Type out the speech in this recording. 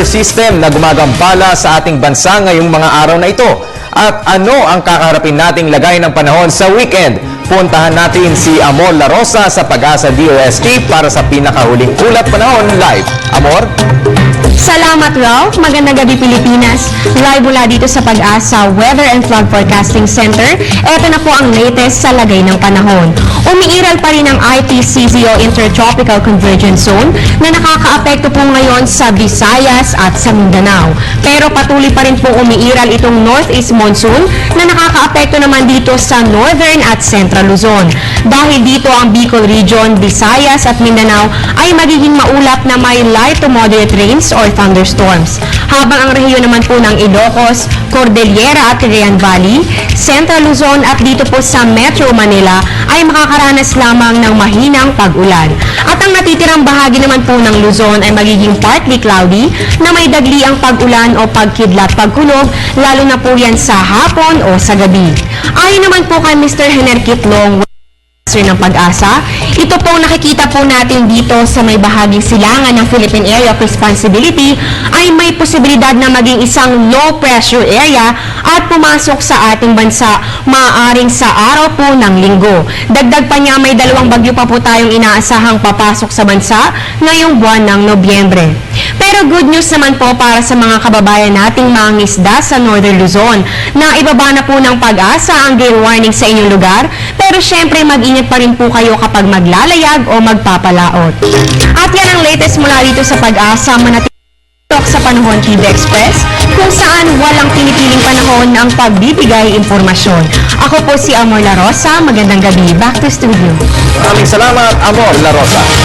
system na gumagambala sa ating bansa ngayong mga araw na ito? At ano ang kakaharapin nating lagay ng panahon sa weekend? Puntahan natin si Amor La Rosa sa Pag-asa DOST para sa pinakahuling ulat panahon live. Amor? Salamat, Ralph. Magandang gabi, Pilipinas. Live mula dito sa Pag-asa Weather and Flood Forecasting Center. Ito na po ang latest sa lagay ng panahon. Umiiral pa rin ang IPCZO Intertropical Convergence Zone na nakakaapekto po ngayon sa Visayas at sa Mindanao. Pero patuloy pa rin po umiiral itong Northeast Monsoon na nakakaapekto naman dito sa Northern at Central Luzon. Dahil dito ang Bicol Region, Visayas at Mindanao ay magiging maulap na may light to moderate rains or thunderstorms. Habang ang rehiyon naman po ng Ilocos, Cordillera at Cagayan Valley, Central Luzon at dito po sa Metro Manila ay makakaranas lamang ng mahinang pag-ulan. At ang natitirang bahagi naman po ng Luzon ay magiging partly cloudy na may dagli ang pag-ulan o pagkidlat pagkulog, lalo na po yan sa hapon o sa gabi. Ayon naman po kay Mr. Hener Kitlong ng Pag-asa, ito pong nakikita po natin dito sa may bahaging silangan ng Philippine Area of Responsibility ay may posibilidad na maging isang low pressure area at pumasok sa ating bansa maaaring sa araw po ng linggo. Dagdag pa niya may dalawang bagyo pa po tayong inaasahang papasok sa bansa ngayong buwan ng Nobyembre. Pero good news naman po para sa mga kababayan nating mangingisda sa Northern Luzon na ibaba na po ng Pag-asa ang gale warning sa inyong lugar, pero syempre mag-ingat pa rin po kayo kapag maglalayag o magpapalaot. At yan ang latest mula dito sa Pag-asa, manatitok sa Panahon TV Express, kung saan walang pinipiling panahon ang pagbibigay impormasyon. Ako po si Amor La Rosa, magandang gabi, back to studio. Maraming salamat, Amor La Rosa.